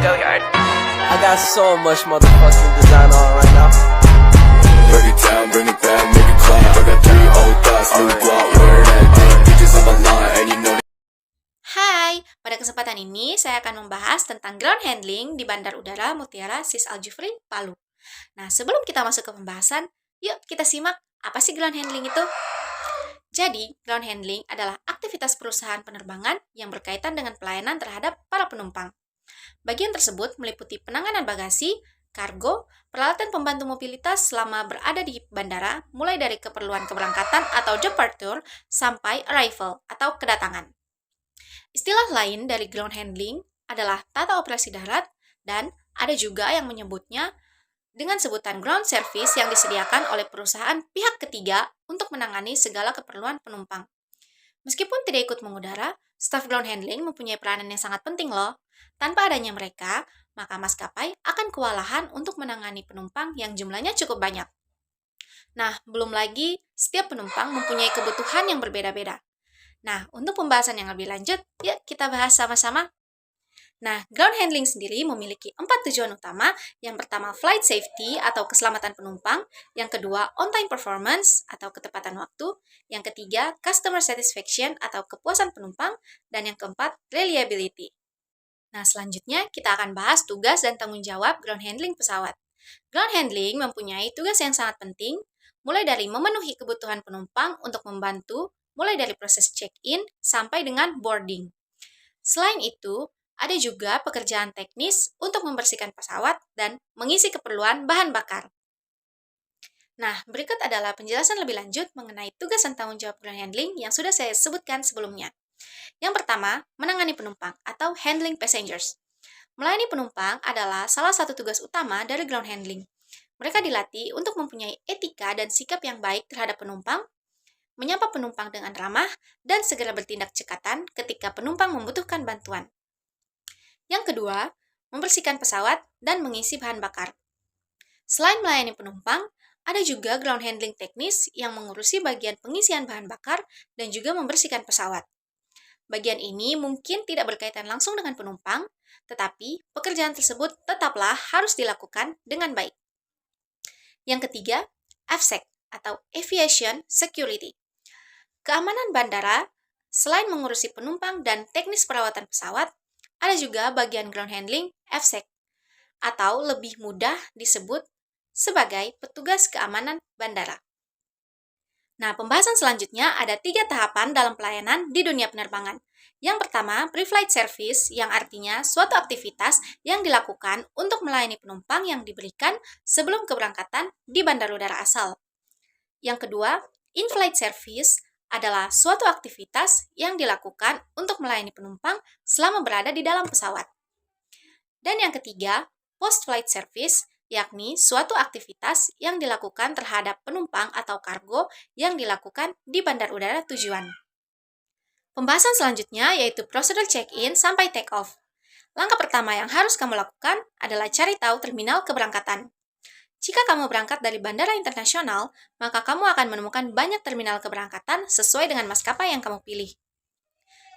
I got so much motherfucking design on right now. Break it down, bring it back, make it clap. I got 3 old thoughts, new guap, where that thing. Bitches on my line, and you know. Hai, pada kesempatan ini saya akan membahas tentang ground handling di Bandar Udara Mutiara Sis Al Jufri, Palu. Nah, sebelum kita masuk ke pembahasan, yuk kita simak apa sih ground handling itu? Jadi, ground handling adalah aktivitas perusahaan penerbangan yang berkaitan dengan pelayanan terhadap para penumpang. Bagian tersebut meliputi penanganan bagasi, kargo, peralatan pembantu mobilitas selama berada di bandara, mulai dari keperluan keberangkatan atau departure sampai arrival atau kedatangan. Istilah lain dari ground handling adalah tata operasi darat dan ada juga yang menyebutnya dengan sebutan ground service yang disediakan oleh perusahaan pihak ketiga untuk menangani segala keperluan penumpang. Meskipun tidak ikut mengudara, staf ground handling mempunyai peranan yang sangat penting loh. Tanpa adanya mereka, maka maskapai akan kewalahan untuk menangani penumpang yang jumlahnya cukup banyak. Nah, belum lagi setiap penumpang mempunyai kebutuhan yang berbeda-beda. Nah, untuk pembahasan yang lebih lanjut, yuk kita bahas sama-sama. Nah, ground handling sendiri memiliki 4 tujuan utama. Yang pertama, flight safety atau keselamatan penumpang. Yang kedua, on-time performance atau ketepatan waktu. Yang ketiga, customer satisfaction atau kepuasan penumpang. Dan yang keempat, reliability. Nah, selanjutnya kita akan bahas tugas dan tanggung jawab ground handling pesawat. Ground handling mempunyai tugas yang sangat penting, mulai dari memenuhi kebutuhan penumpang untuk membantu, mulai dari proses check-in sampai dengan boarding. Selain itu, ada juga pekerjaan teknis untuk membersihkan pesawat dan mengisi keperluan bahan bakar. Nah, berikut adalah penjelasan lebih lanjut mengenai tugas dan tanggung jawab ground handling yang sudah saya sebutkan sebelumnya. Yang pertama, menangani penumpang atau handling passengers. Melayani penumpang adalah salah satu tugas utama dari ground handling. Mereka dilatih untuk mempunyai etika dan sikap yang baik terhadap penumpang, menyapa penumpang dengan ramah, dan segera bertindak cekatan ketika penumpang membutuhkan bantuan. Yang kedua, membersihkan pesawat dan mengisi bahan bakar. Selain melayani penumpang, ada juga ground handling teknis yang mengurusi bagian pengisian bahan bakar dan juga membersihkan pesawat. Bagian ini mungkin tidak berkaitan langsung dengan penumpang, tetapi pekerjaan tersebut tetaplah harus dilakukan dengan baik. Yang ketiga, AFSEC atau Aviation Security. Keamanan bandara, selain mengurusi penumpang dan teknis perawatan pesawat, ada juga bagian ground handling AFSEC, atau lebih mudah disebut sebagai petugas keamanan bandara. Nah, pembahasan selanjutnya ada 3 tahapan dalam pelayanan di dunia penerbangan. Yang pertama, pre-flight service, yang artinya suatu aktivitas yang dilakukan untuk melayani penumpang yang diberikan sebelum keberangkatan di bandar udara asal. Yang kedua, in-flight service adalah suatu aktivitas yang dilakukan untuk melayani penumpang selama berada di dalam pesawat. Dan yang ketiga, post-flight service, yakni suatu aktivitas yang dilakukan terhadap penumpang atau kargo yang dilakukan di bandar udara tujuan. Pembahasan selanjutnya yaitu prosedur check-in sampai take-off. Langkah pertama yang harus kamu lakukan adalah cari tahu terminal keberangkatan. Jika kamu berangkat dari bandara internasional, maka kamu akan menemukan banyak terminal keberangkatan sesuai dengan maskapai yang kamu pilih.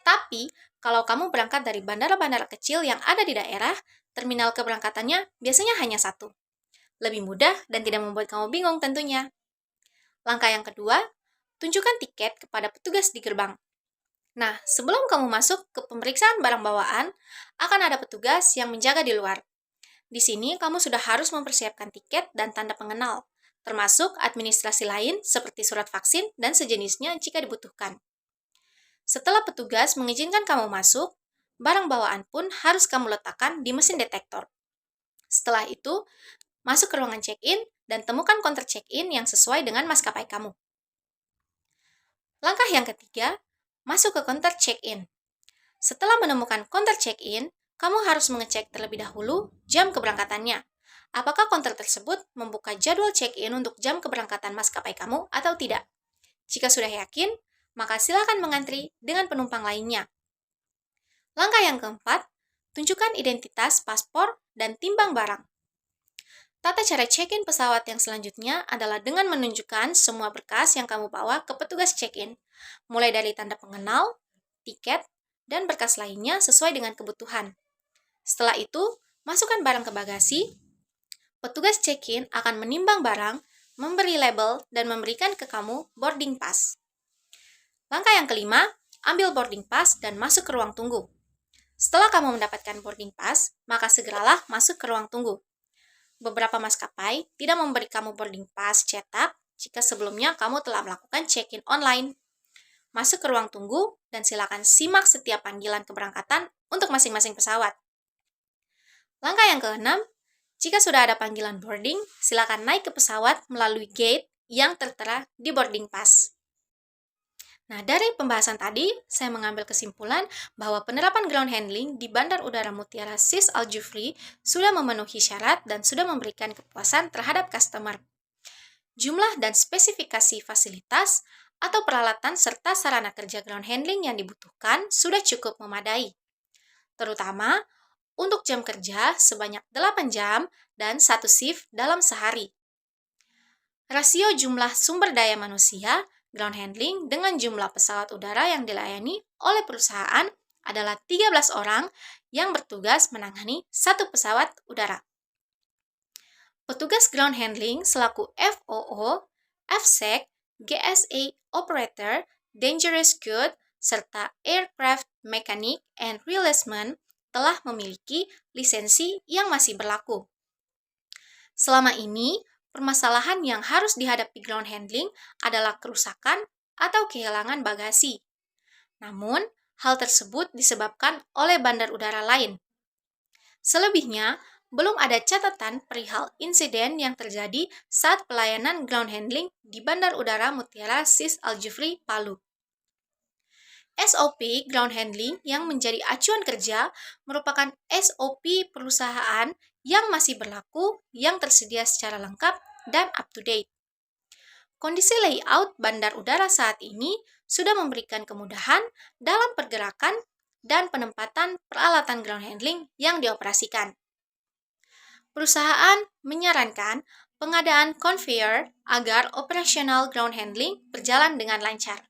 Tapi, kalau kamu berangkat dari bandara-bandara kecil yang ada di daerah, terminal keberangkatannya biasanya hanya satu. Lebih mudah dan tidak membuat kamu bingung tentunya. Langkah yang kedua, tunjukkan tiket kepada petugas di gerbang. Nah, sebelum kamu masuk ke pemeriksaan barang bawaan, akan ada petugas yang menjaga di luar. Di sini kamu sudah harus mempersiapkan tiket dan tanda pengenal, termasuk administrasi lain seperti surat vaksin dan sejenisnya jika dibutuhkan. Setelah petugas mengizinkan kamu masuk, barang bawaan pun harus kamu letakkan di mesin detektor. Setelah itu, masuk ke ruangan check-in dan temukan counter check-in yang sesuai dengan maskapai kamu. Langkah yang ketiga, masuk ke counter check-in. Setelah menemukan counter check-in, kamu harus mengecek terlebih dahulu jam keberangkatannya. Apakah counter tersebut membuka jadwal check-in untuk jam keberangkatan maskapai kamu atau tidak? Jika sudah yakin, maka silakan mengantri dengan penumpang lainnya. Langkah yang keempat, tunjukkan identitas, paspor, dan timbang barang. Tata cara check-in pesawat yang selanjutnya adalah dengan menunjukkan semua berkas yang kamu bawa ke petugas check-in, mulai dari tanda pengenal, tiket, dan berkas lainnya sesuai dengan kebutuhan. Setelah itu, masukkan barang ke bagasi, petugas check-in akan menimbang barang, memberi label, dan memberikan ke kamu boarding pass. Langkah yang kelima, ambil boarding pass dan masuk ke ruang tunggu. Setelah kamu mendapatkan boarding pass, maka segeralah masuk ke ruang tunggu. Beberapa maskapai tidak memberi kamu boarding pass cetak jika sebelumnya kamu telah melakukan check-in online. Masuk ke ruang tunggu dan silakan simak setiap panggilan keberangkatan untuk masing-masing pesawat. Langkah yang keenam, jika sudah ada panggilan boarding, silakan naik ke pesawat melalui gate yang tertera di boarding pass. Nah, dari pembahasan tadi, saya mengambil kesimpulan bahwa penerapan ground handling di Bandar Udara Mutiara Sis Al Jufri sudah memenuhi syarat dan sudah memberikan kepuasan terhadap customer. Jumlah dan spesifikasi fasilitas atau peralatan serta sarana kerja ground handling yang dibutuhkan sudah cukup memadai. Terutama untuk jam kerja sebanyak 8 jam dan 1 shift dalam sehari. Rasio jumlah sumber daya manusia ground handling dengan jumlah pesawat udara yang dilayani oleh perusahaan adalah 13 orang yang bertugas menangani satu pesawat udara. Petugas ground handling selaku FOO, FSEC, GSA Operator, Dangerous Good, serta Aircraft Mechanic and Replacement telah memiliki lisensi yang masih berlaku. Selama ini, permasalahan yang harus dihadapi ground handling adalah kerusakan atau kehilangan bagasi. Namun, hal tersebut disebabkan oleh bandar udara lain. Selebihnya, belum ada catatan perihal insiden yang terjadi saat pelayanan ground handling di Bandar Udara Mutiara Sis Al Jufri, Palu. SOP ground handling yang menjadi acuan kerja merupakan SOP perusahaan yang masih berlaku, yang tersedia secara lengkap dan up-to-date. Kondisi layout bandar udara saat ini sudah memberikan kemudahan dalam pergerakan dan penempatan peralatan ground handling yang dioperasikan. Perusahaan menyarankan pengadaan conveyor agar operasional ground handling berjalan dengan lancar.